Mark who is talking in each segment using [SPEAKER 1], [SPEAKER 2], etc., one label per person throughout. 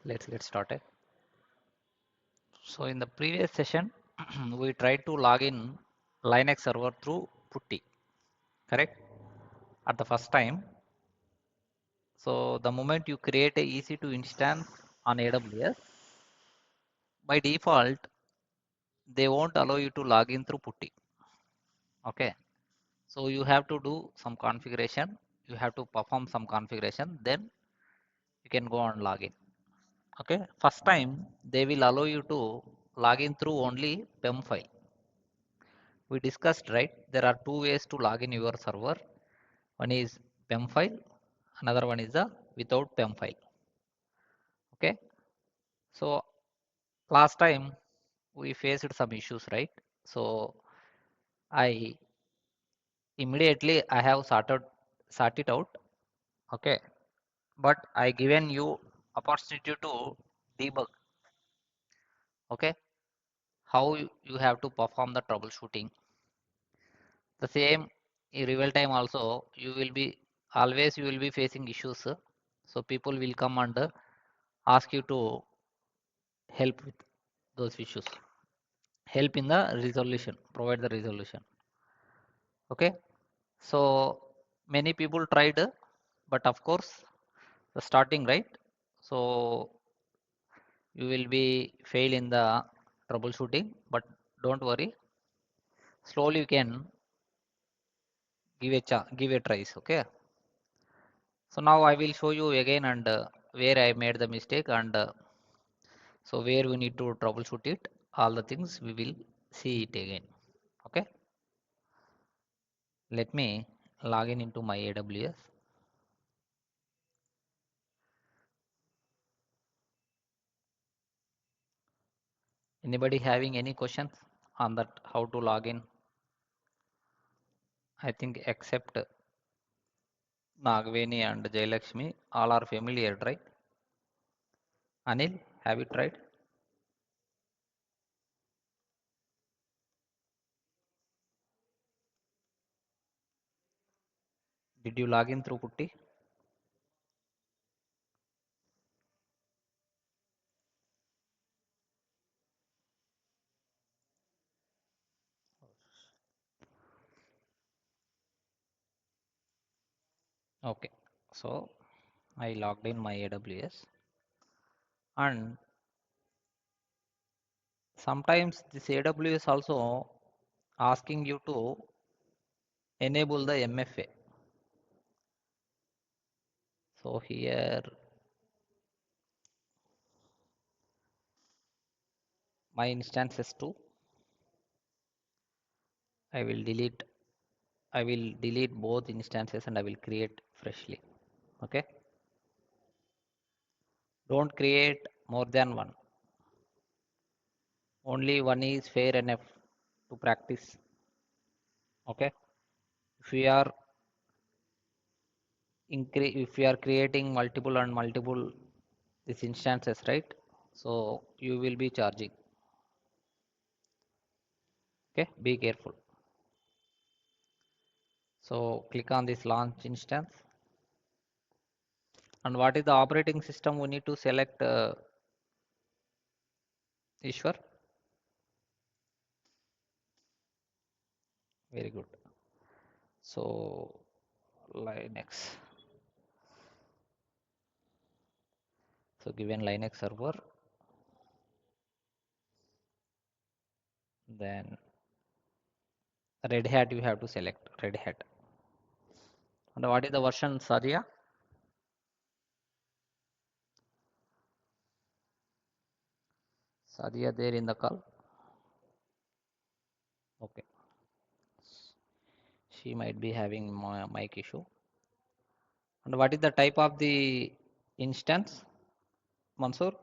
[SPEAKER 1] Let's get started. So in the previous session, we tried to log in Linux server through putty, correct? At the first time. So the moment you create a EC2 instance on AWS, by default, they won't allow you to log in through putty. Okay. So you have to do some configuration. You have to perform some configuration. Then you can go and log in. Okay. First time, they will allow you to log in through only PEM file. We discussed, right? There are two ways to log in your server. One is PEM file, another one is the without PEM file. Okay. So last time we faced some issues, right? So I I have sort it out. Okay. But I given you opportunity to debug. Okay. How you have to perform the troubleshooting. The same in real time also you will be facing issues. So people will come and ask you to help with those issues, help in the resolution, provide the resolution. Okay. So many people tried, but of course the starting, right? So you will be fail in the troubleshooting, but don't worry, slowly you can give a tries. Okay. So now I will show you again and where I made the mistake and so where we need to troubleshoot it, all the things we will see it again. Okay. Let me log in into my AWS. Anybody having any questions on that how to log in? I think except Nagveni and Jayalakshmi, all are familiar, right? Anil, have you tried? Did you log in through Putty? Okay, so I logged in my AWS and sometimes this AWS also asking you to enable the MFA. So here my instances too. I will delete I will delete both instances and I will create freshly. Okay. Don't create more than one. Only one is fair enough to practice. Okay. If we are if we are creating multiple and multiple these instances, right? So you will be charging. Okay. Be careful. So click on this launch instance. And what is the operating system we need to select, Ishwar? Very good. So Linux. So given Linux server, then Red Hat you have to select Red Hat. And what is the version, Sadia? Sadia there in the call? Okay. She might be having mic issue. And what is the type of the instance, Mansoor?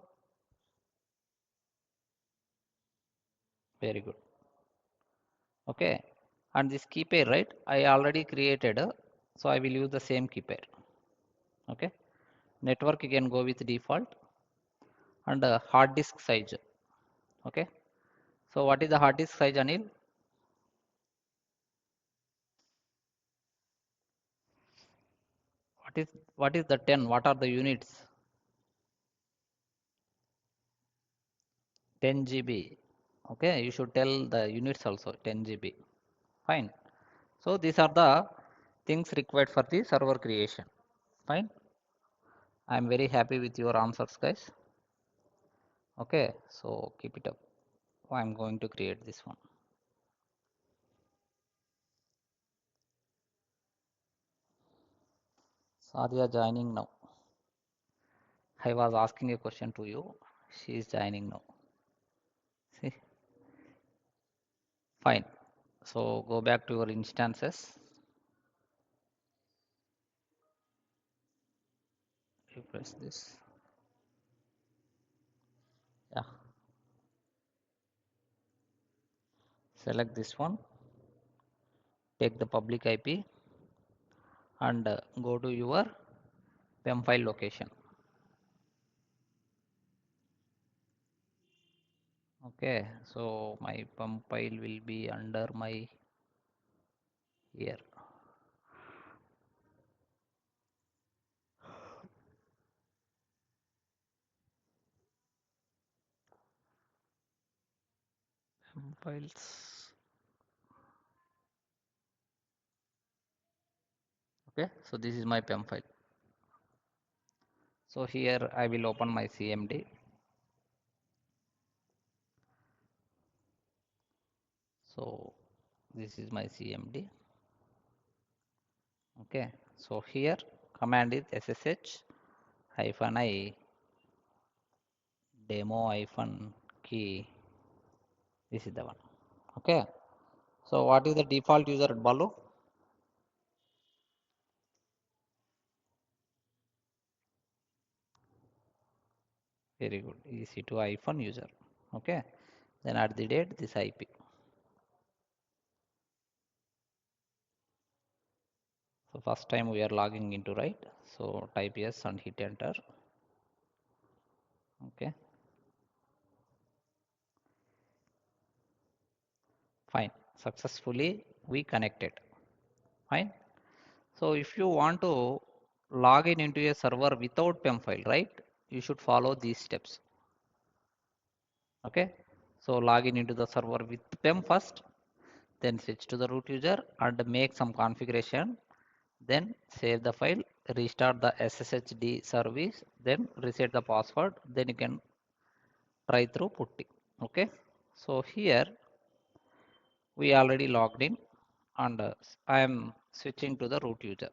[SPEAKER 1] Very good. Okay. And this key pair, right? I already created, so I will use the same key pair. Okay. Network you can go with default and hard disk size. Okay. So what is the hard disk size, Anil? What is the 10? What are the units? 10 GB. Okay, you should tell the units also 10 GB. Fine. So these are the things required for the server creation. Fine. I am very happy with your answers, guys. Okay, so keep it up. I am going to create this one. Sadia joining now. I was asking a question to you. She is joining now. See, fine. So go back to your instances. Refresh this. Yeah. Select this one. Take the public IP and go to your PEM file location. Okay. So my PEM file will be under my here. PEM files. Okay. So this is my PEM file. So here I will open my CMD. So this is my CMD. Okay. So here command is ssh -i demo -key. This is the one. Okay. So what is the default user at Balu? Very good. EC2 user. Okay. Then at the date this IP. So first time we are logging into, right? So type yes and hit enter. Okay. Fine. Successfully we connected. Fine. So if you want to log in into a server without PEM file, right? You should follow these steps. Okay. So log in into the server with PEM first, then switch to the root user and make some configuration, then save the file, restart the SSHD service, then reset the password, then you can try through putty. Okay. So here we already logged in and I am switching to the root user.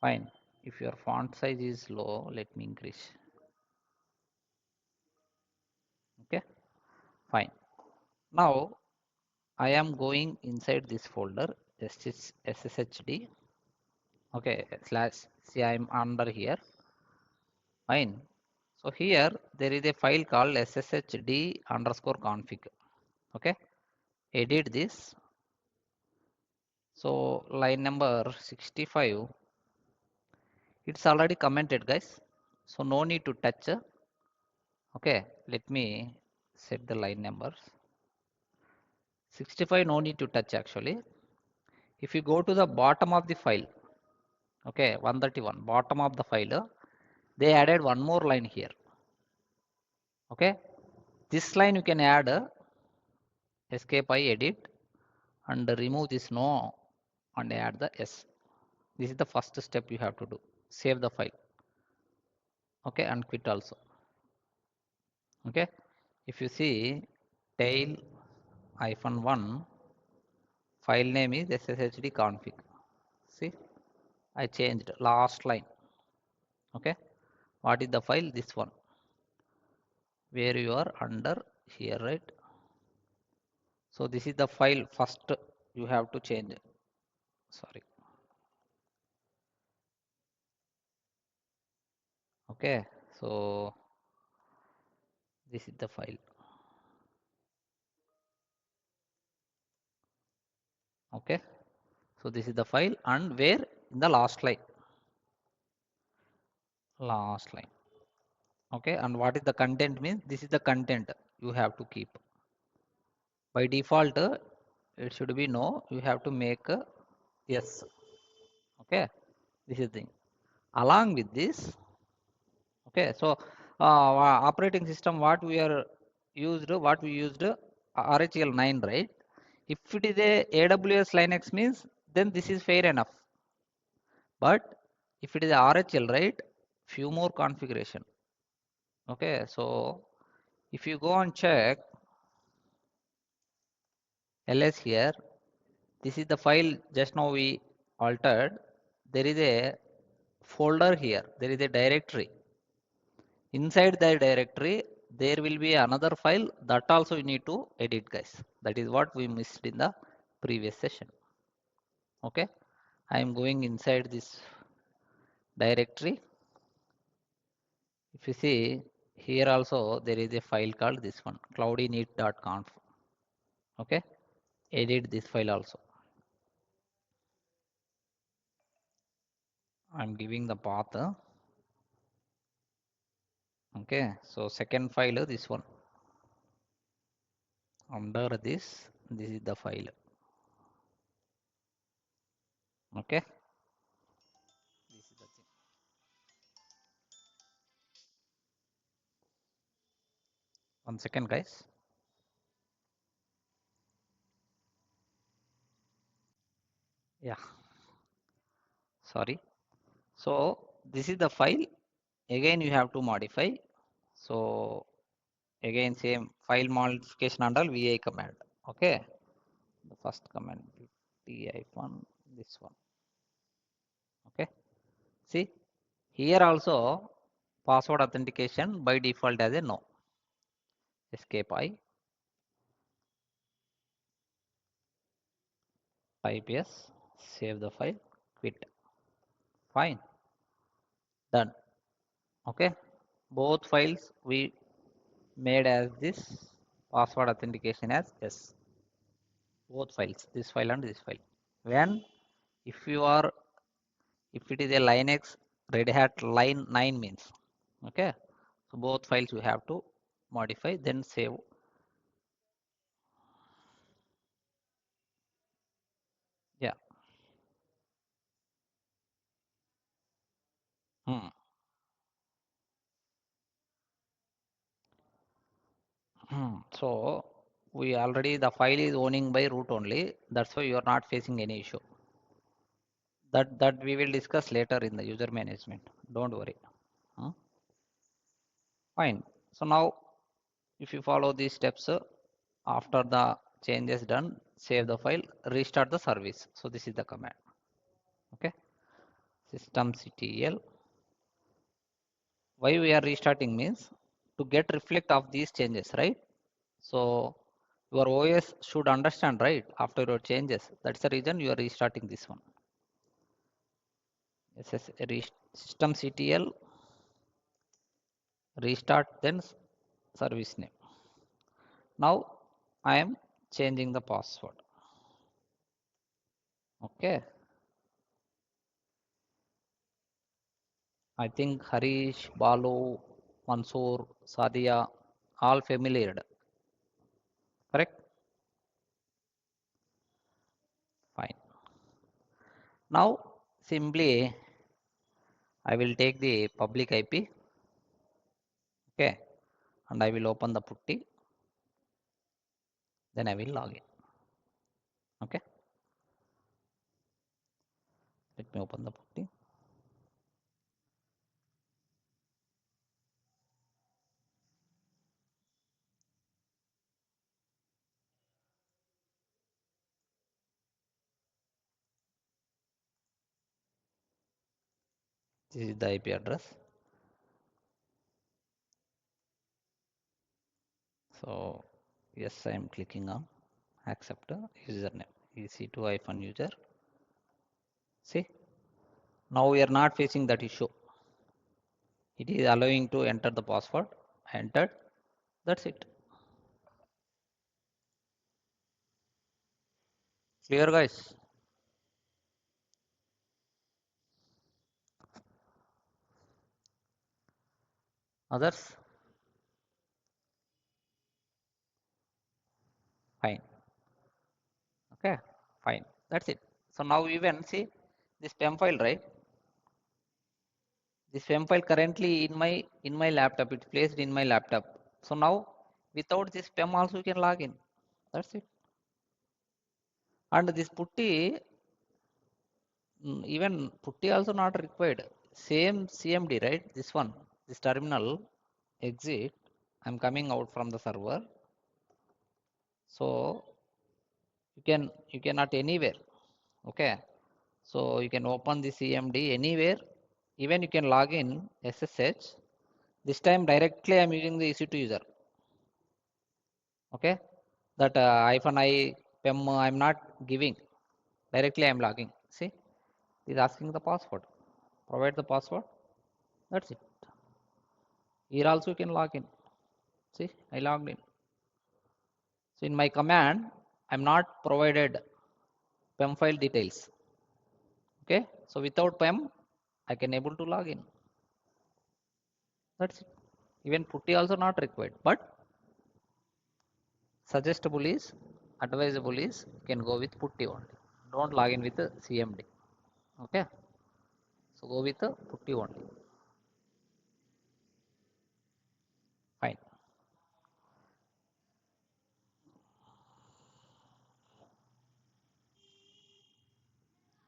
[SPEAKER 1] Fine. If your font size is low, let me increase. Okay. Fine. Now I am going inside this folder SSHD. Okay, slash see I am under here. Fine. So here there is a file called sshd_config. Okay. Edit this. So line number 65. It's already commented, guys. So no need to touch. Okay. Let me set the line numbers. 65 no need to touch actually. If you go to the bottom of the file, okay, 131, bottom of the file, they added one more line here. Okay. This line you can add escape I edit and remove this no and add the S. This is the first step you have to do. Save the file. Okay, and quit also. Okay. If you see tail -1 file name is sshd config. See, I changed last line. Okay. What is the file? This one. Where you are under here, right? So this is the file first you have to change. Sorry. Okay. So this is the file. Okay. So this is the file and where in the last line. Last line. Okay. And what is the content means? This is the content you have to keep. By default, it should be no. You have to make yes. Okay. This is the thing. Along with this, okay. So operating system what we used RHEL 9, right? If it is a AWS Linux means then this is fair enough. But if it is RHL, right, few more configuration. Okay, so if you go and check ls here, this is the file just now we altered. There is a folder here, there is a directory. Inside the directory, there will be another file that also you need to edit, guys. That is what we missed in the previous session. Okay, I am going inside this directory. If you see here also there is a file called this one cloudyneat.conf. Okay, edit this file also. I'm giving the path. Okay, so second file this one. Under this is the file. Okay, this is the thing. One second, guys. Yeah, sorry. So this is the file. Again you have to modify. So again same file modification under vi command. Okay, the first command t-1 this one. Okay, see here also password authentication by default as a no. Escape I, type yes, save the file, quit. Fine, done. Okay, both files we made as this password authentication as yes. Both files, this file and this file. When if you are if it is a Linux Red Hat line 9 means okay. So both files you have to modify then save. Yeah. Hmm. So we already the file is owning by root only. That's why you are not facing any issue. That we will discuss later in the user management. Don't worry. Hmm. Fine. So now if you follow these steps after the changes done, save the file, restart the service. So this is the command. Okay. Systemctl. Why we are restarting means to get reflect of these changes, right? So your OS should understand, right? After your changes. That's the reason you are restarting this one. Systemctl restart then service name. Now I am changing the password. Okay. I think Harish, Balu, Mansoor, Sadia, all familiar. Correct? Fine. Now simply I will take the public IP. Okay. And I will open the putty. Then I will log in. Okay. Let me open the putty. This is the IP address. So yes, I am clicking on accept username ec2-user. See, now we are not facing that issue. It is allowing to enter the password. I entered. That's it. Clear, guys? Others? Fine. Okay, fine. That's it. So now even see this temp file, right? This PEM file currently in my laptop. It's placed in my laptop. So now without this PEM also you can log in. That's it. And this putty, even putty also not required. Same CMD, right? This one, this terminal exit. I'm coming out from the server. So you cannot anywhere. Okay. So you can open the CMD anywhere. Even you can log in SSH. This time directly I'm using the EC2 user. Okay. That -I PEM I'm not giving. Directly I'm logging. See, it is asking the password. Provide the password. That's it. Here also you can log in. See, I logged in. So in my command, I'm not provided PEM file details. Okay. So without PEM, I can able to log in. That's it. Even putty also not required. But suggestible is, advisable is, you can go with putty only. Don't log in with the CMD. Okay. So go with the putty only. Fine.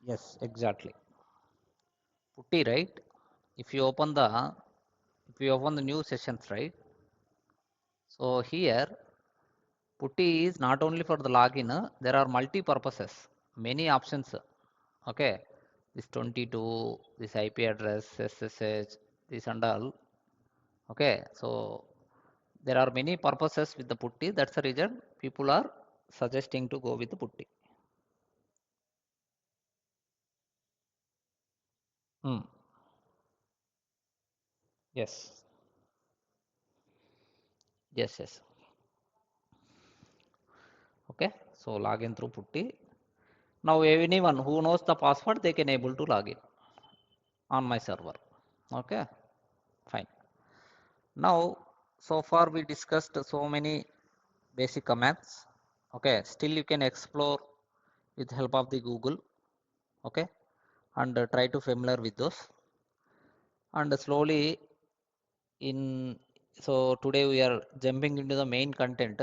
[SPEAKER 1] Yes, exactly. Putty, right? If you open the if you open the new sessions, right? So here putty is not only for the login, there are multi purposes, many options. Okay, this 22, this IP address, SSH, this and all. Okay, so there are many purposes with the putty. That's the reason people are suggesting to go with the putty. Hmm. Yes, yes, yes. Okay, so login through putty. Now anyone who knows the password, they can able to log in on my server. Okay, fine. Now, so far we discussed so many basic commands. Okay, still you can explore with help of the Google. Okay, and try to familiar with those. And slowly in so today we are jumping into the main content.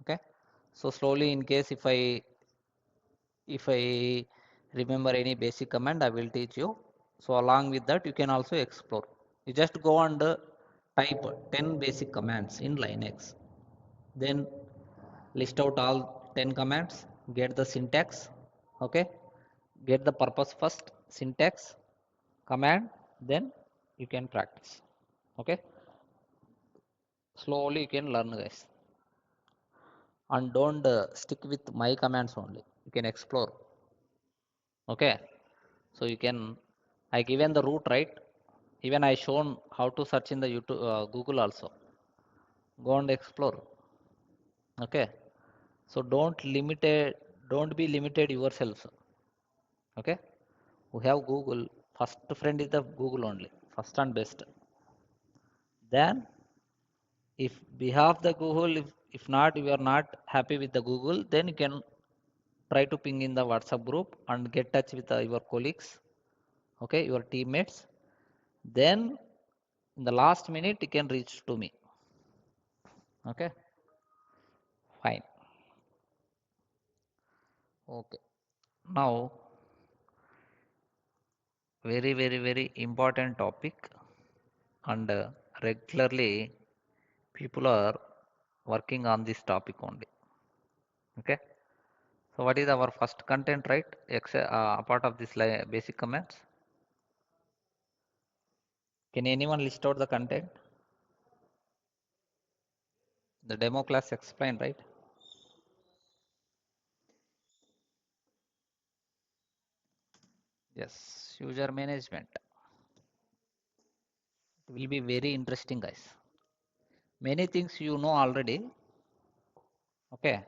[SPEAKER 1] Okay, so slowly in case if I remember any basic command, I will teach you. So along with that, you can also explore. You just go and type 10 basic commands in Linux. Then list out all 10 commands, get the syntax. Okay, get the purpose first, syntax, command, then you can practice. Okay, slowly you can learn, guys. And don't stick with my commands only. You can explore. Okay, so you can, I given the route, right? Even I shown how to search in the YouTube, Google also. Go and explore. Okay, so don't be limited yourselves. Okay, we have Google. First friend is the Google only, first and best. Then if behalf the Google, if not you are not happy with the Google, then you can try to ping in the WhatsApp group and get touch with your colleagues. Okay, your teammates. Then in the last minute you can reach to me. Okay, fine. Okay, now very important topic, and regularly people are working on this topic only. Okay, so what is our first content, right? Apart of this basic comments, can anyone list out the content? The demo class explained, right? Yes, user management. It will be very interesting, guys. Many things you know already. Okay,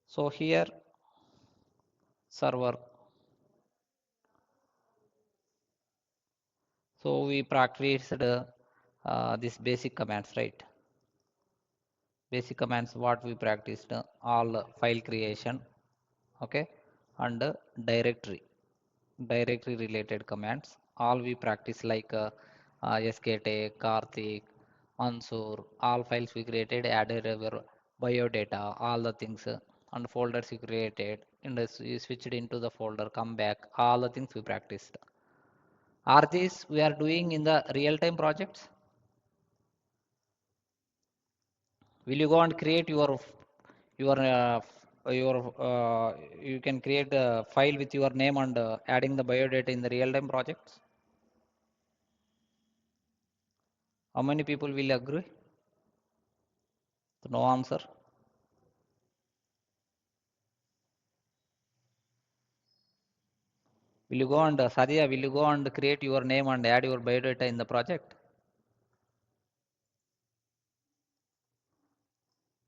[SPEAKER 1] so here server. So we practiced this basic commands, right? Basic commands what we practiced, all file creation. Okay, and directory related commands all we practice like SKTech, Karthik, Mansoor, all files we created, added our biodata, all the things and folders we created, and we switched into the folder, come back, all the things we practiced. Are these we are doing in the real-time projects? Will you go and create your you can create a file with your name and adding the biodata in the real-time projects? How many people will agree? No answer. Will you go and Sadia, will you go and create your name and add your biodata in the project?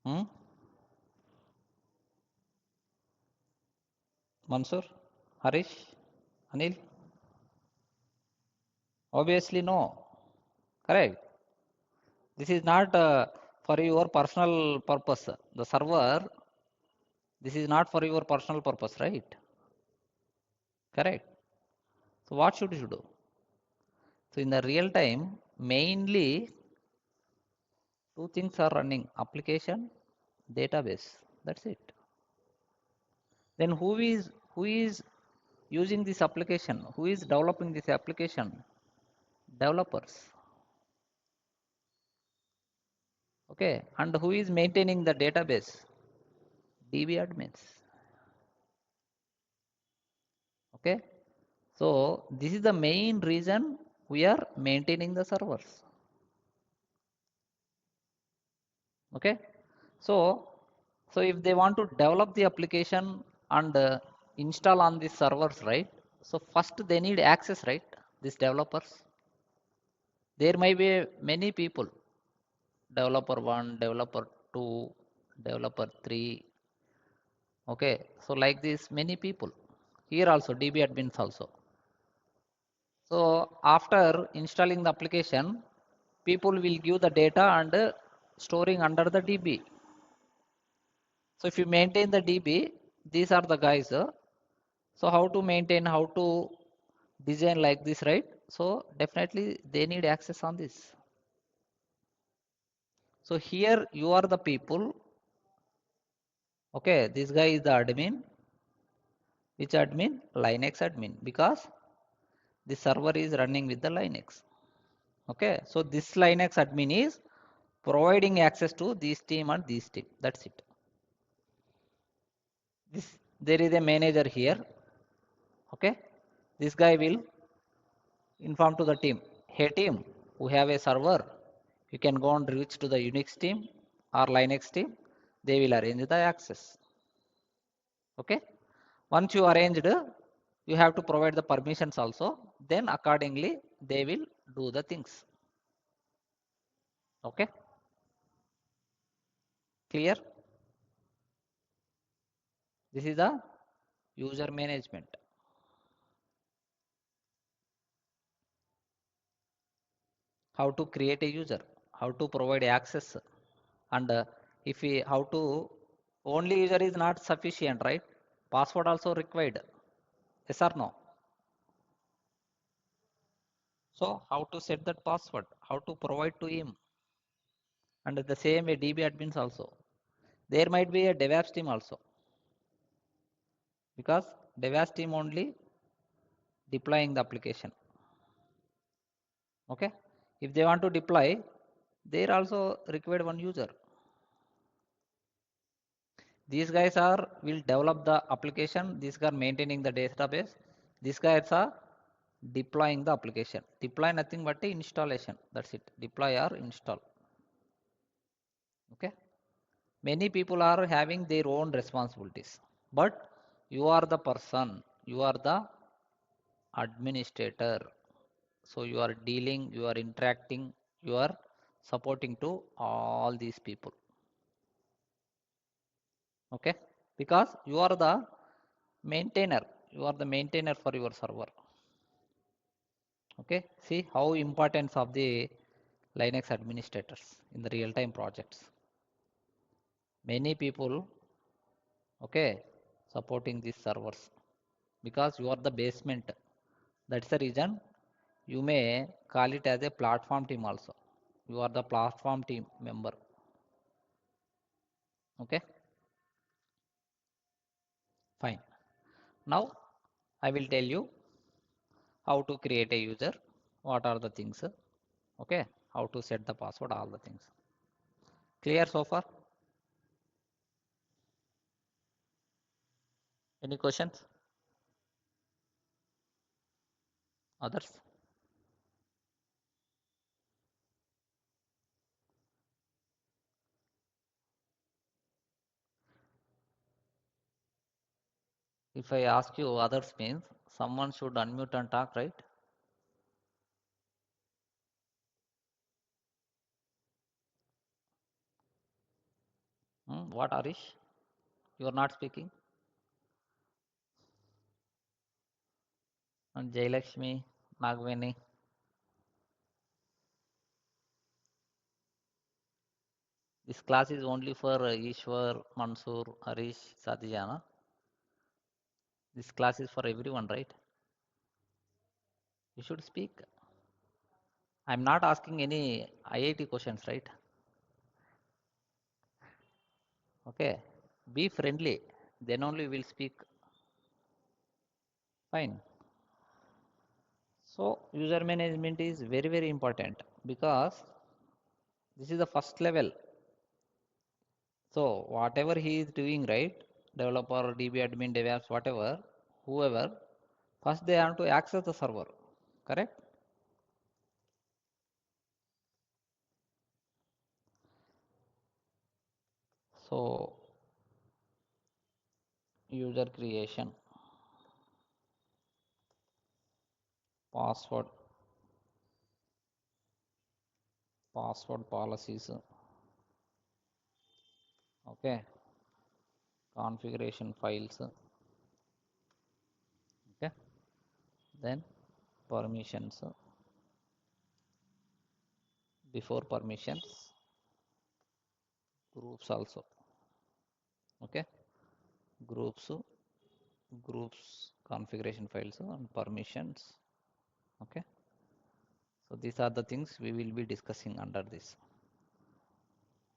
[SPEAKER 1] Hmm? Mansur, Harish, Anil? Obviously no. Correct. This is not for your personal purpose. The server, this is not for your personal purpose, right? Correct. So what should you do? So in the real time, mainly two things are running: application, database. That's it. Then who is using this application? Who is developing this application? Developers. Okay. And who is maintaining the database? DB admins. Okay. So this is the main reason we are maintaining the servers. Okay. So if they want to develop the application and install on these servers, right? So first they need access, right? These developers. There may be many people, developer 1, developer 2, developer 3. Okay. So like this, many people. Here also DB admins also. So after installing the application, people will give the data and storing under the DB. So if you maintain the DB, these are the guys. So how to maintain, how to design like this, right? So definitely they need access on this. So here you are the people. Okay, this guy is the admin. Which admin? Linux admin, because the server is running with the Linux. Okay, so this Linux admin is providing access to this team and this team. That's it. There is a manager here. Okay, this guy will inform to the team, hey team, we have a server, you can go and reach to the Unix team or Linux team, they will arrange the access. Okay, once you arranged, you have to provide the permissions also, then accordingly they will do the things. Okay, clear? This is the user management. How to create a user, how to provide access, and if we how to, only user is not sufficient, right? Password also required. Yes or no? So how to set that password, how to provide to him, and the same way DB admins also. There might be a DevOps team also, because DevOps team only deploying the application. Okay, if they want to deploy, there also required one user. These guys are will develop the application. These guys are maintaining the database. These guys are deploying the application. Deploy nothing but the installation. That's it. Deploy or install. Okay. Many people are having their own responsibilities, but you are the person. You are the administrator. So you are dealing. You are interacting. You are supporting to all these people. Okay. Because you are the maintainer. You are the maintainer for your server. Okay, see how importance of the Linux administrators in the real-time projects. Many people, okay, supporting these servers, because you are the basement. That's the reason You may call it as a platform team also. You are the platform team member. Okay, fine. Now I will tell you how to create a user, what are the things, okay, how to set the password, all the things. Clear so far? Any questions? Others? If I ask you others means someone should unmute and talk, right? What Arish? You are not speaking. And Jailakshmi, Nagveni. This class is only for Ishwar, Mansoor, Harish, Satijana. This class is for everyone, right? You should speak. I'm not asking any IIT questions, right? Okay. Be friendly. Then only we'll speak. Fine. So user management is very, very important because this is the first level. So whatever he is doing, right? Developer, DB admin, DevOps, whatever, whoever, first they have to access the server. Correct? So user creation, password, password policies, okay, configuration files, okay, then permissions, before permissions, groups also, okay, groups, groups configuration files and permissions, okay. So these are the things we will be discussing under this.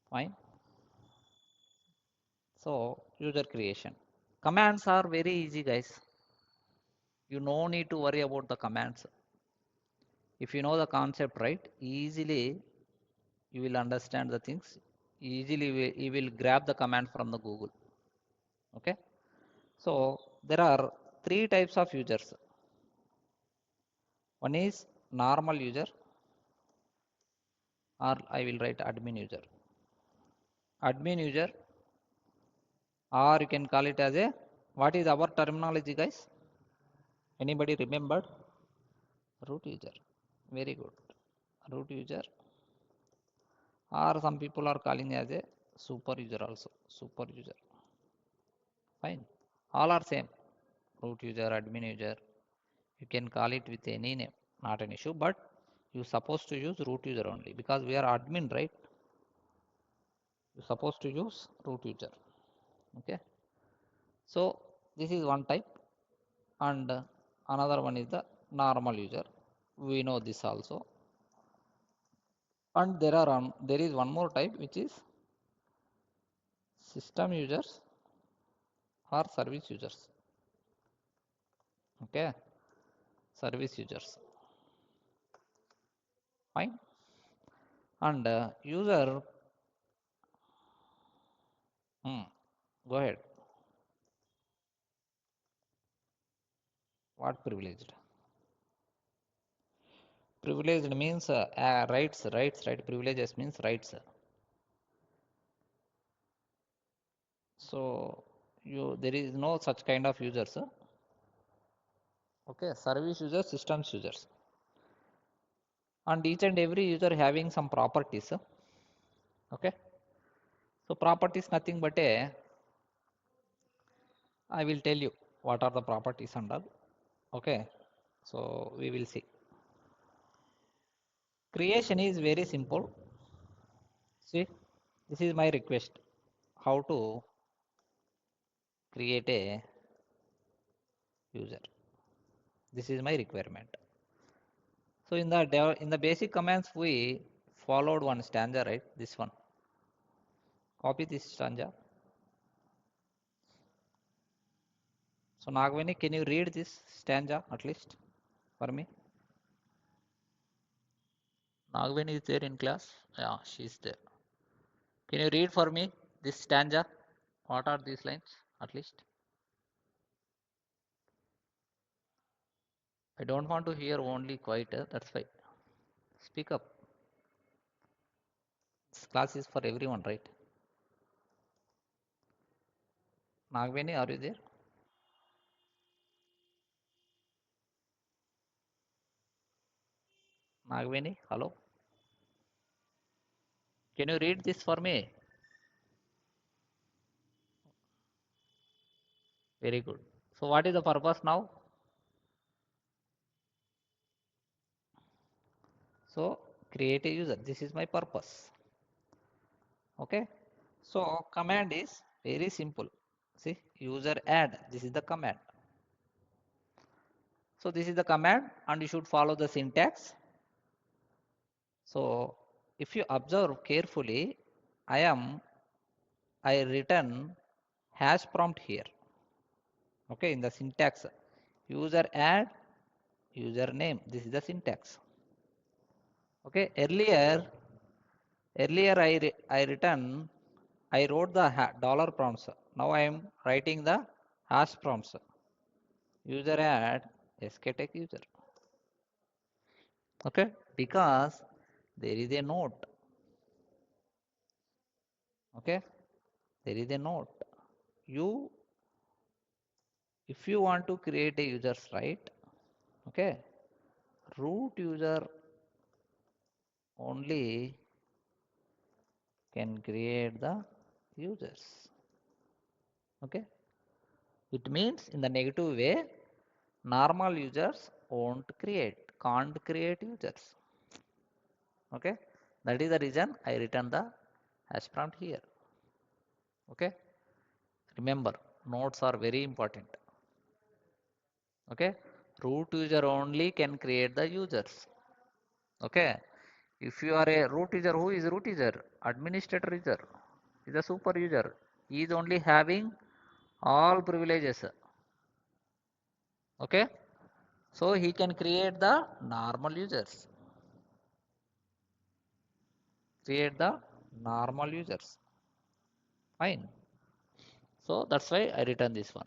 [SPEAKER 1] Fine. So user creation. Commands are very easy, guys. You no need to worry about the commands. If you know the concept right, easily you will understand the things. Easily you will grab the command from the Google. Okay. So there are three types of users. One is normal user, or I will write admin user. Admin user, or you can call it as a, what is our terminology, guys? Anybody remembered? Root user. Very good. Root user, or some people are calling as a super user also. Super user. Fine. All are same. Root user, admin user. You can call it with any name. Not an issue. But you supposed to use root user only because we are admin, right? You supposed to use root user. Okay. So this is one type, and another one is the normal user. We know this also. And there is one more type which is system users or service users. Okay, service users. Fine. And user, go ahead. What privileged? Privileged means rights, right? Privileges means rights. So there is no such kind of users. Okay, service users, systems users, and each and every user having some properties. Okay, so properties nothing but a, I will tell you what are the properties and all. Okay, so we will see. Creation is very simple. See, this is my request. How to create a user. This is my requirement. So in the basic commands we followed one stanza, right? This one. Copy this stanza. So Nagvani, can you read this stanza at least for me? Nagvani is there in class? Yeah, she's there. Can you read for me this stanza? What are these lines at least? I don't want to hear only quiet, that's why. Speak up. This class is for everyone, right? Nagvani, are you there? Nagvani, hello? Can you read this for me? Very good. So what is the purpose now? So create a user. This is my purpose. Okay. So command is very simple. See, user add. This is the command. So this is the command and you should follow the syntax. So if you observe carefully, I written hash prompt here. Okay, in the syntax. User add, username. This is the syntax. Okay, earlier I wrote the dollar prompts. Now I am writing the hash prompts. User add SKTech user. Okay, because there is a note. Okay, there is a note. You, if you want to create a users, right? Okay, root user only can create the users. Okay, it means in the negative way, normal users can't create users. Okay, that is the reason I written the hash prompt here. Okay, remember nodes are very important. Okay, root user only can create the users. Okay, if you are a root user, who is root user? Administrator user is a super user. He is only having all privileges. Okay, so he can create the normal users. Create the normal users. Fine. So that's why I written this one.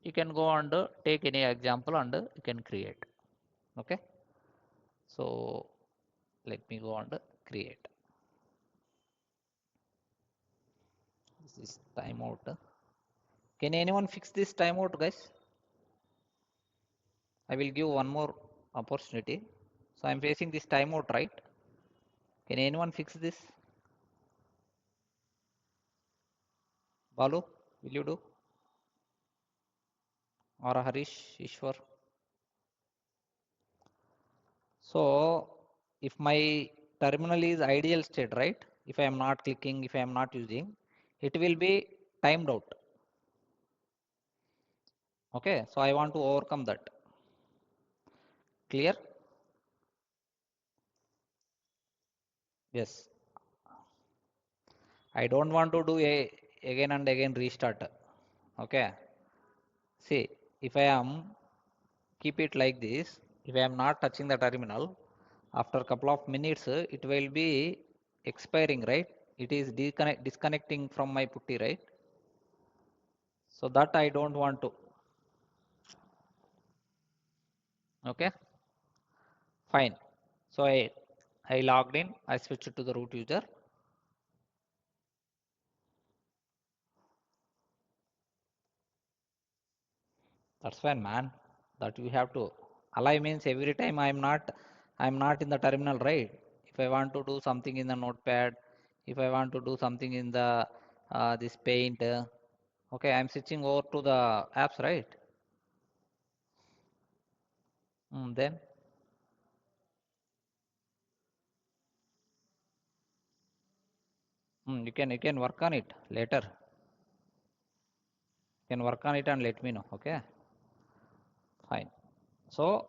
[SPEAKER 1] You can go and take any example and you can create. Okay. So let me go and create. This is timeout. Can anyone fix this timeout, guys? I will give one more opportunity. So I'm facing this timeout, right? Can anyone fix this? Balu, will you do? Or Harish, Ishwar? So if my terminal is ideal state, right? If I am not clicking, if I am not using, it will be timed out. Okay, so I want to overcome that. Clear? Yes. I don't want to do again and again restart. Okay. See, if I am keep it like this, if I am not touching the terminal, after a couple of minutes, it will be expiring, right? It is disconnecting from my putty, right? So that I don't want to. Okay, fine. So I logged in, I switched to the root user. That's fine, man. That you have to. Alive means every time I'm not in the terminal, right? If I want to do something in the notepad, if I want to do something in the this paint, okay, I'm switching over to the apps, right? Then you can work on it later. You can work on it and let me know. Okay, fine. So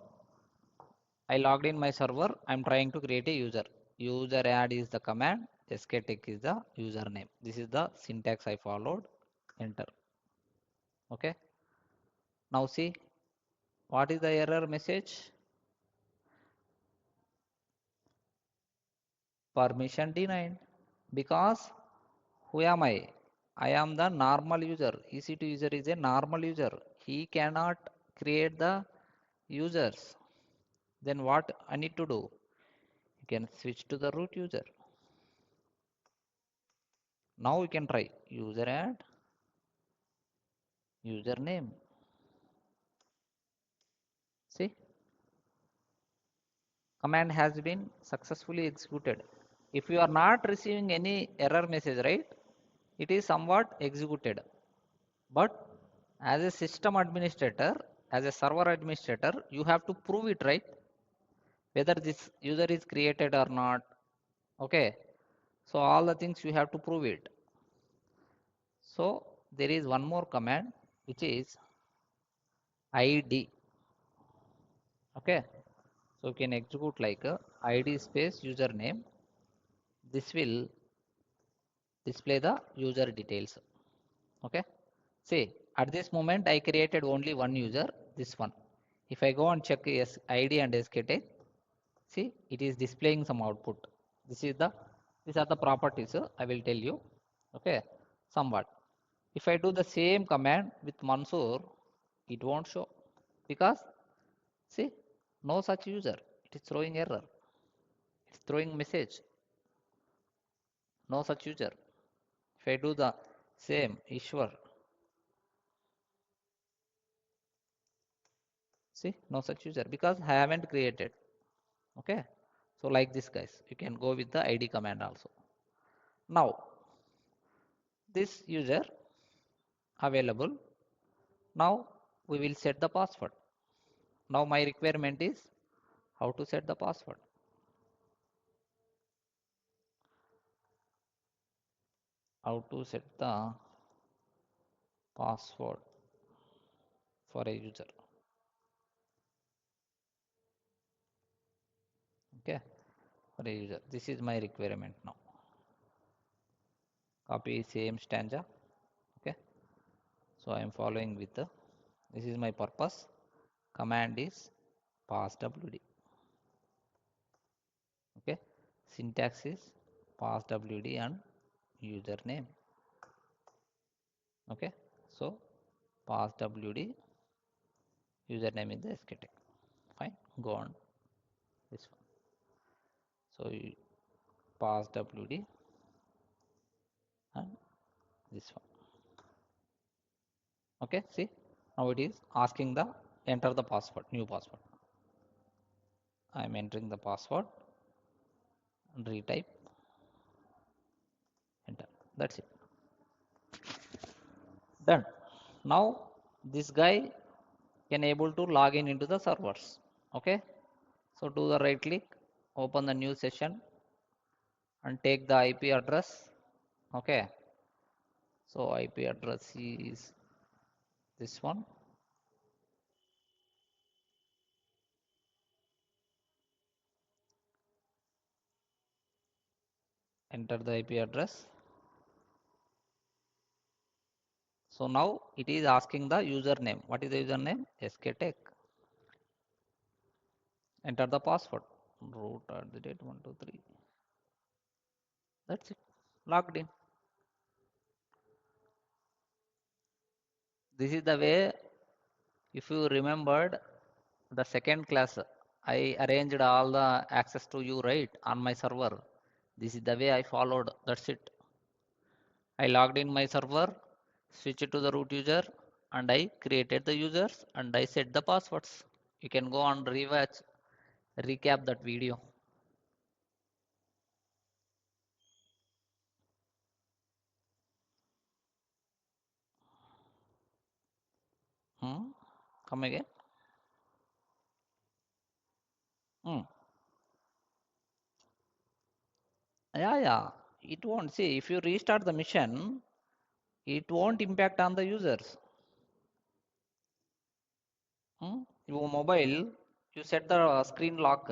[SPEAKER 1] I logged in my server. I'm trying to create a user. User add is the command. SKTech is the username. This is the syntax I followed. Enter. Okay. Now see what is the error message? Permission denied. Because who am I? I am the normal user. EC2 user is a normal user. He cannot create the users. Then what I need to do? You can switch to the root user. Now you can try user add username. See, command has been successfully executed. If you are not receiving any error message, right, it is somewhat executed. But as a system administrator, as a server administrator, you have to prove it, right? Whether this user is created or not. Okay. So all the things you have to prove it. So there is one more command which is id. Okay. So you can execute like a id space username. This will display the user details. Okay. See, at this moment I created only one user, this one. If I go and check id and SKTech, see, it is displaying some output. These are the properties I will tell you. Okay, somewhat. If I do the same command with Mansoor, it won't show because see, no such user. It is throwing error. It's throwing message. No such user. If I do the same Ishwar, see, no such user because I haven't created. Okay, so like this, guys, you can go with the id command also. Now this user available. Now we will set the password. Now my requirement is how to set the password. How to set the password for a user. Okay, for a user. This is my requirement now. Copy same stanza. Okay, so I am following with the. This is my purpose. Command is passwd. Okay, syntax is passwd and username. Okay, so passwd username is the SKTech. Fine, go on this one. So you passwd and this one. Okay, see, now it is asking the enter the password, new password. I am entering the password and retype, enter. That's it. Done. Now this guy can able to log in into the servers. Okay, so do the right click, open the new session and take the IP address. Okay, so IP address is this one. Enter the IP address. So now it is asking the username. What is the username? SKTech. Enter the password. Root at the date 123. That's it. Logged in. This is the way, if you remembered the second class, I arranged all the access to you, right, on my server. This is the way I followed. That's it. I logged in my server, switched to the root user, and I created the users and I set the passwords. You can go and rewatch, recap that video. Hmm? Come again. Hmm. Yeah. It won't see if you restart the mission, it won't impact on the users. Hmm? Your mobile, you set the screen lock.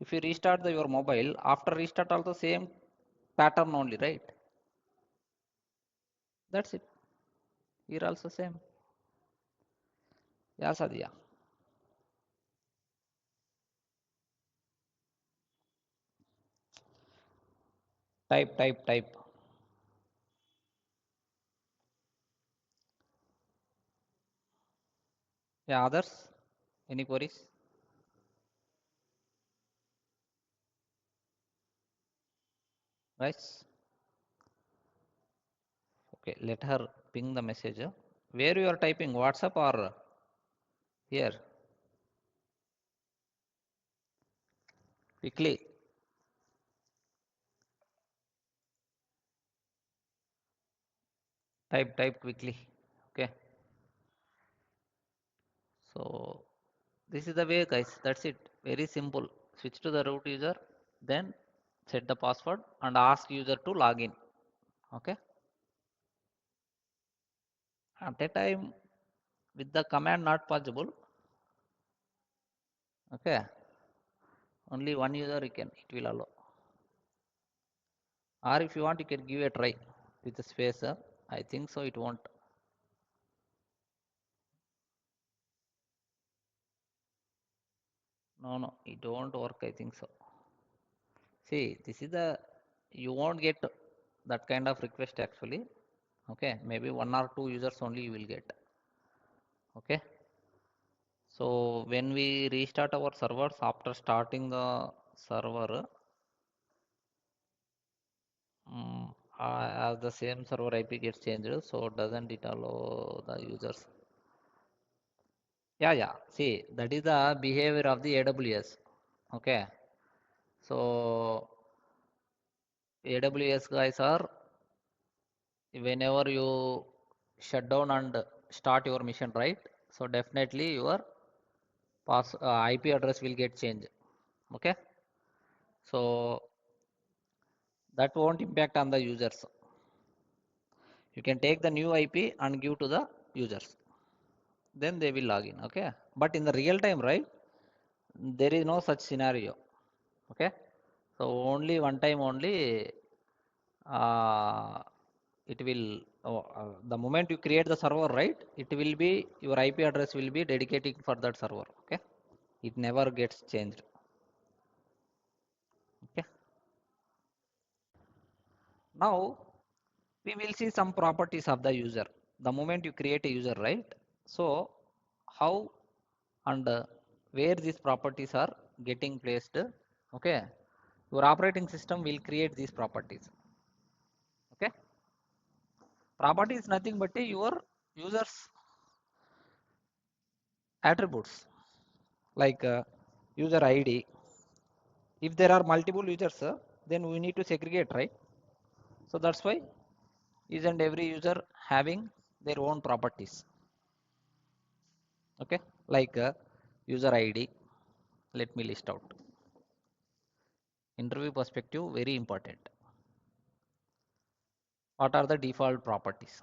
[SPEAKER 1] If you restart your mobile, after restart also same pattern only, right? That's it. Here also same. Yeah, Sadia. Type. Yeah, others? Any queries? Guys? Okay, let her ping the message. Where you are typing? WhatsApp or here? Quickly. Type quickly. Okay. So this is the way, guys. That's it. Very simple. Switch to the root user, then set the password and ask user to log in. Okay. At that time, with the command not possible. Okay. Only one user you can. It will allow. Or if you want, you can give a try with the space. I think so. It won't. No, it won't work. I think so. See, this is the you won't get that kind of request actually. Okay, maybe one or two users only you will get. Okay, so when we restart our servers after starting the server, as the same server IP gets changed, so doesn't it allow the users? Yeah. See, that is the behavior of the AWS. Okay, so AWS guys are whenever you shut down and start your mission, right? So definitely your IP address will get changed. Okay, so that won't impact on the users. You can take the new IP and give to the users, then they will log in. Okay, but in the real time, right, there is no such scenario. Okay, so only one time only uh, it will the moment you create the server, right, it will be your IP address will be dedicated for that server. Okay, it never gets changed. Okay, now we will see some properties of the user the moment you create a user, right? So how and where these properties are getting placed? Okay, your operating system will create these properties. Okay, property is nothing but your users attributes like user ID. If there are multiple users, then we need to segregate, right? So that's why each and every user having their own properties. Okay, like user ID. Let me list out. Interview perspective, very important. What are the default properties?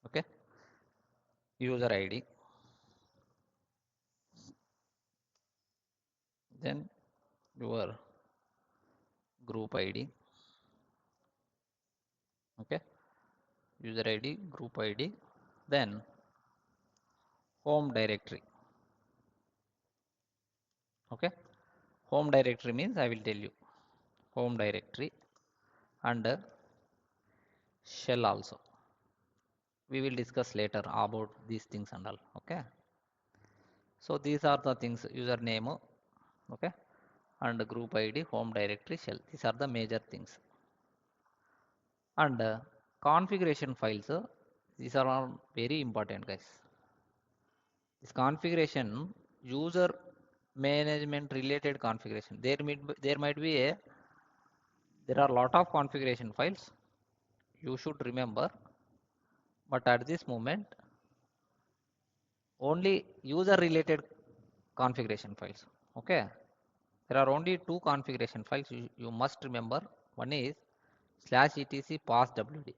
[SPEAKER 1] Okay, user ID, then your group ID. Okay, user ID, group ID, then home directory. Okay, home directory means I will tell you home directory and shell also. We will discuss later about these things and all. Okay, so these are the things: username, okay, and group ID, home directory, shell. These are the major things. And configuration files, these are all very important, guys. This configuration, user management related configuration, there might be a there are a lot of configuration files you should remember, but at this moment only user related configuration files. Okay, there are only two configuration files you must remember. One is /etc pass wd.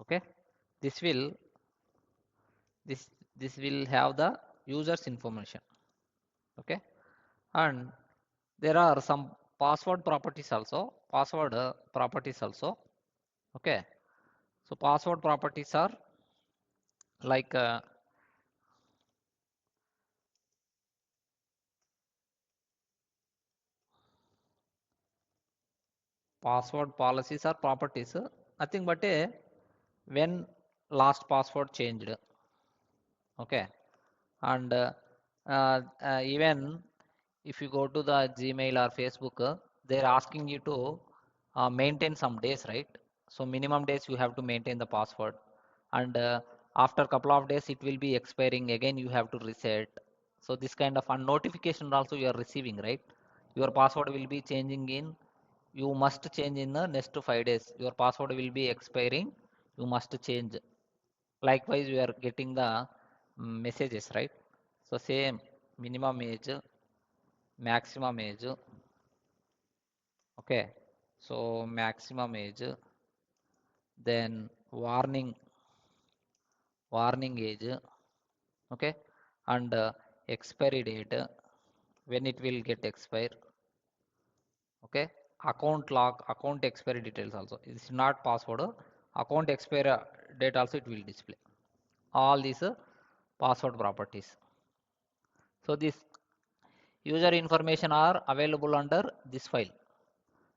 [SPEAKER 1] Okay, this will this this will have the user's information. Okay, and there are some password properties also. Password properties also. Okay, so password properties are like password policies or properties. Nothing but a when last password changed. Okay, and even if you go to the Gmail or Facebook, they're asking you to maintain some days, right? So minimum days you have to maintain the password, and after couple of days it will be expiring again. You have to reset. So this kind of notification also you are receiving, right? Your password will be changing in. You must change in the next 5 days. Your password will be expiring. You must change. Likewise, we are getting the messages, right? So same minimum age, maximum age. Okay. So maximum age, then warning age. Okay, and expiry date, when it will get expire. Okay, account log, account expiry details also. It's not password. Account expiry date also it will display. All these password properties. So this user information are available under this file,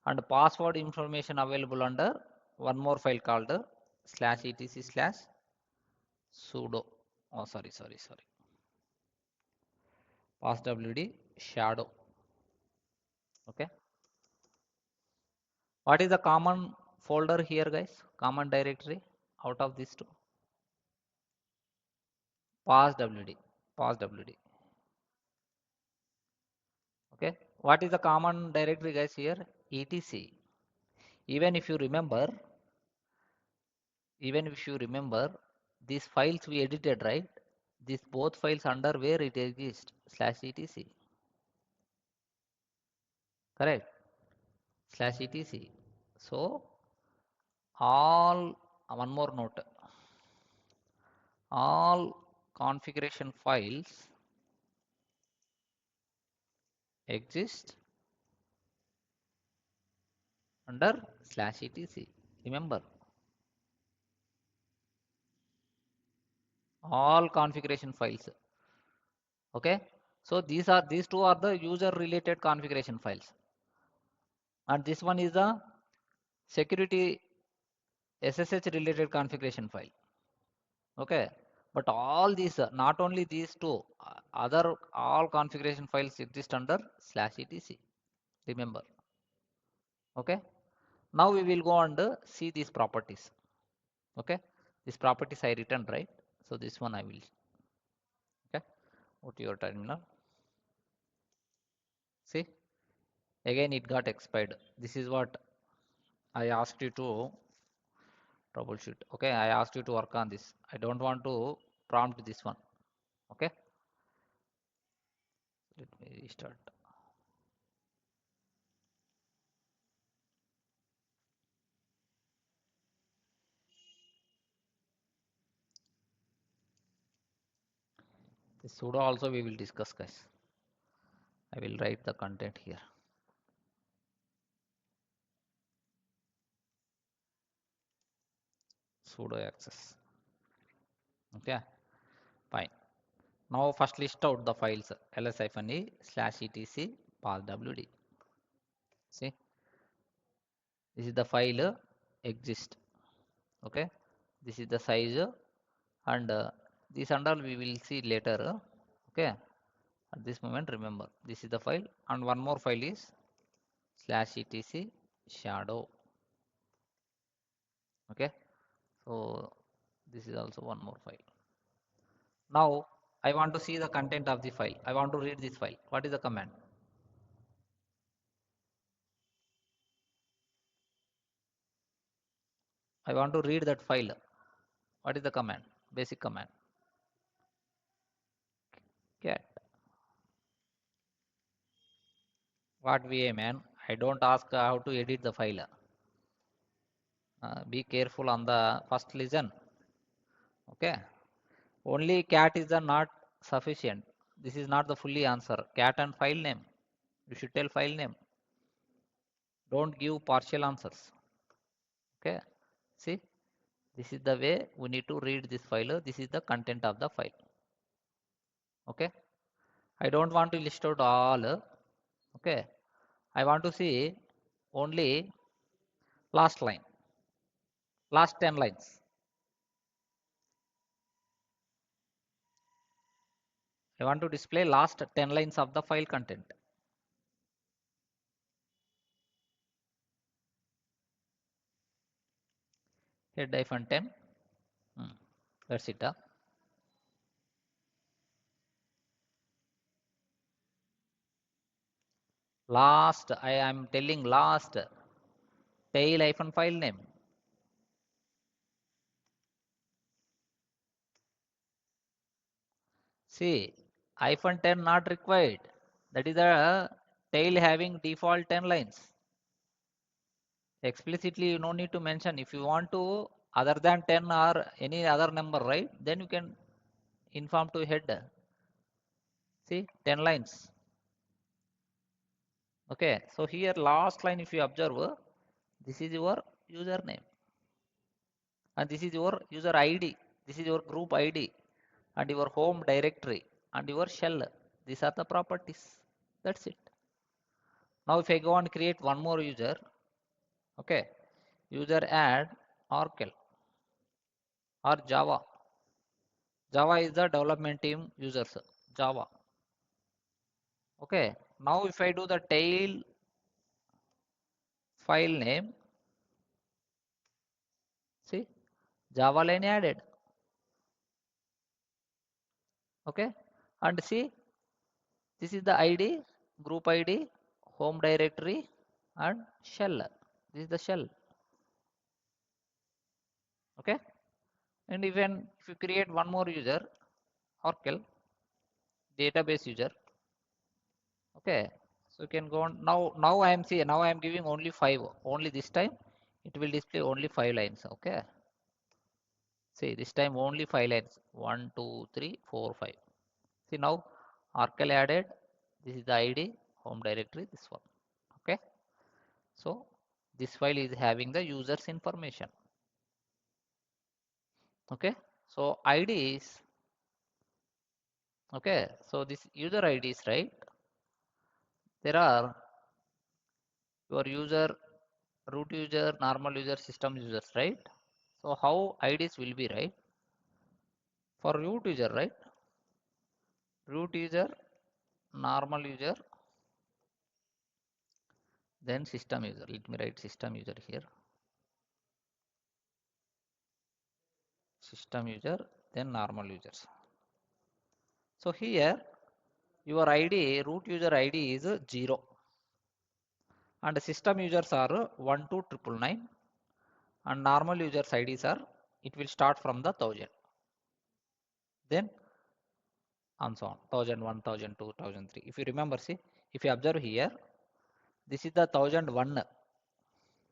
[SPEAKER 1] and password information available under one more file called /etc/ sudo. Oh, sorry. Passwd shadow. Okay. What is the common folder here, guys? Common directory out of these two? Passwd. Passwd. Okay. What is the common directory, guys, here? etc. Even if you remember, even if you remember, these files we edited, right? These both files under where it exists /etc. Correct? /etc. So all one more note. All configuration files exist under /etc. Remember, all configuration files. Okay. So these two are the user related configuration files, and this one is the security SSH related configuration file. Okay, but all these not only these two, other all configuration files exist under /etc. Remember. Okay, now we will go and see these properties. Okay, these properties I written, right? So this one I will. Okay, go to your terminal. See, again it got expired. This is what I asked you to troubleshoot. Okay, I asked you to work on this. I don't want to prompt this one. Okay, let me restart. The sudo also we will discuss, guys. I will write the content here. Sudo access. Okay, fine. Now first list out the files ls-e/etc passwd. See, this is the file exist. Okay, this is the size and this and all we will see later. Okay, at this moment remember this is the file, and one more file is /etc shadow. Okay, so this is also one more file. Now I want to see the content of the file. I want to read this file. What is the command? I want to read that file. What is the command? Basic command. Cat. What VA, man? I don't ask how to edit the file. Be careful on the first listen. Okay. Only cat is the not sufficient. This is not the fully answer. Cat and file name. You should tell file name. Don't give partial answers. Okay. See, this is the way we need to read this file. This is the content of the file. Okay. I don't want to list out all. Okay. I want to see only last line, last 10 lines. I want to display last 10 lines of the file content. Head-10. That's it. Last, I am telling last tail-file name. See, -10 not required. That is a tail having default 10 lines. Explicitly, you no need to mention. If you want to other than 10 or any other number, right? Then you can inform to head. See, 10 lines. Okay, so here last line, if you observe, this is your username and this is your user ID. This is your group ID and your home directory and your shell. These are the properties. That's it. Now if I go and create one more user, okay, user add Oracle or Java. Java is the development team users, Java. Okay, now if I do the tail file name, see, Java line added. Okay, and see, this is the ID, group ID, home directory and shell. This is the shell. Okay, and even if you create one more user, Oracle database user. Okay, so you can go on now. I am see now I am giving only 5. Only this time it will display only 5 lines. Okay, see this time only 5 lines. 1 2 3 4 5. See now Oracle added. This is the ID, home directory, this one. Okay, so this file is having the user's information. Okay, so ID is okay. So this user ID is right. There are your user, root user, normal user, system users, right? So how IDs will be, right? For root user, right? Root user, normal user, then system user. Let me write system user here. System user, then normal users. So here your ID, root user ID is 0 and system users are 1 to 999 and normal users IDs are, it will start from the 1000. Then and so on, 1001, 1002, 1003. If you remember, see, if you observe here, this is the 1001.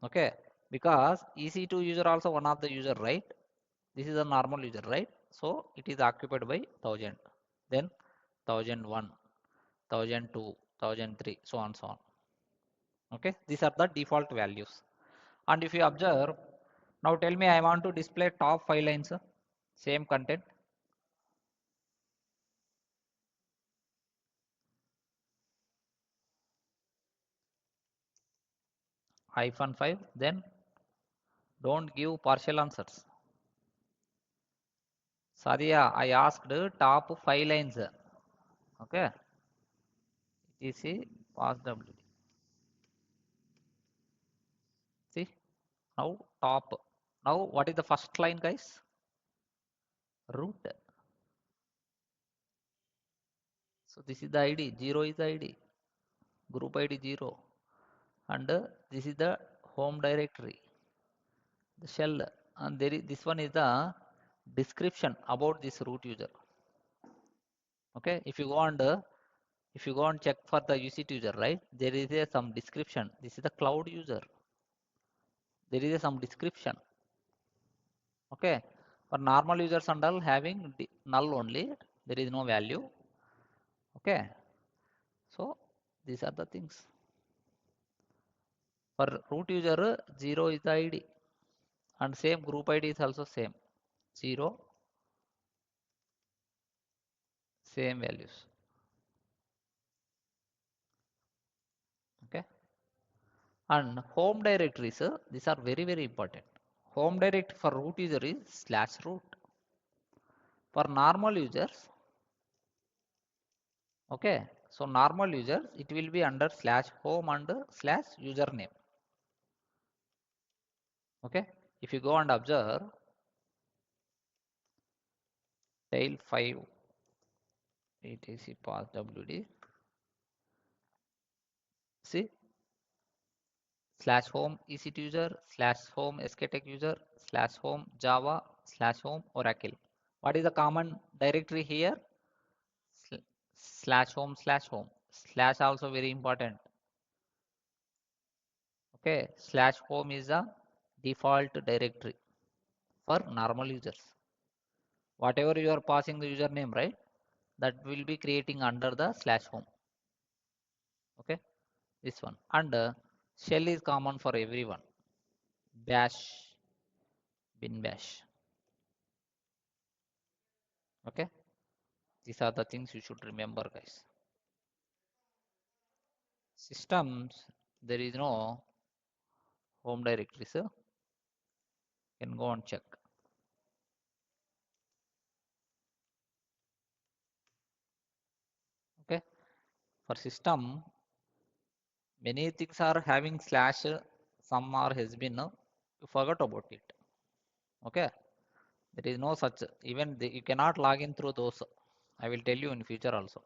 [SPEAKER 1] Okay, because EC2 user also one of the user, right? This is a normal user, right? So it is occupied by 1000. Then 1001, 1002, 1003, so on, so on. Okay, these are the default values. And if you observe, now tell me, I want to display top 5 lines, same content. -5, then don't give partial answers. Sadia, I asked top 5 lines. Okay, EC passwd. See, now top. Now what is the first line, guys? Root. So this is the ID. 0 is the ID. Group ID 0. And this is the home directory, the shell. And there is this one is the description about this root user. Okay, if you go and check for the UC2 user, right? There is some description. This is the cloud user. there is some description. Okay, for normal users and all having null only, there is no value. Okay, so these are the things. For root user, 0 is the ID, and same group ID is also same, 0, same values. Okay, and home directories, these are very very important. Home directory for root user is /root. For normal users, okay, so normal users it will be under /home and /username. Okay, if you go and observe tail 5 etc pass wd, see /home EC2 user, /home SKTech user, /home Java, /home Oracle. What is the common directory here? /home /home. Slash also very important. Okay, /home is the default directory for normal users. Whatever you are passing the username, right? That will be creating under the /home. Okay, this one. And shell is common for everyone. Bash, bin bash. Okay, these are the things you should remember, guys. Systems, there is no home directory, so you can go and check. Okay, for system, many things are having slash, some are has been, you forgot about it. Okay, there is no such, even you cannot log in through those. I will tell you in future also.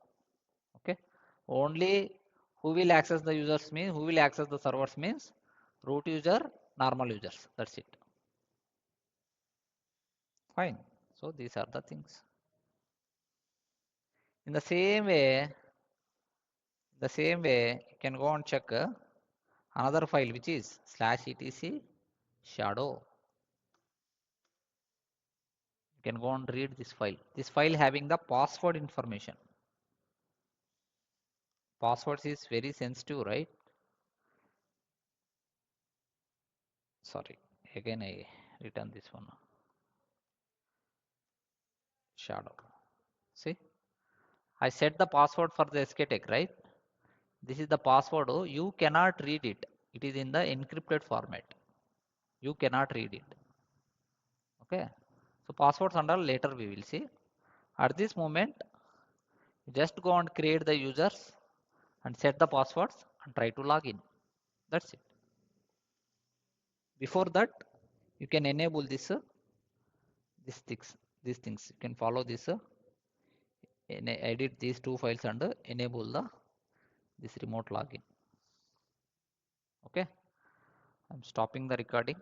[SPEAKER 1] Okay, only who will access the users means, who will access the servers means root user, normal users. That's it. Fine. So these are the things. In the same way, you can go and check another file which is /etc shadow. You can go and read this file. This file having the password information. Passwords is very sensitive, right? Sorry, again I return this one. Shadow. See, I set the password for the SKTech, right? This is the password. Oh, you cannot read it. It is in the encrypted format. You cannot read it. Okay. So passwords and all later we will see. At this moment, just go and create the users and set the passwords and try to log in. That's it. Before that, you can enable this these things. You can follow this, edit these two files and enable the this remote login. Okay. I'm stopping the recording.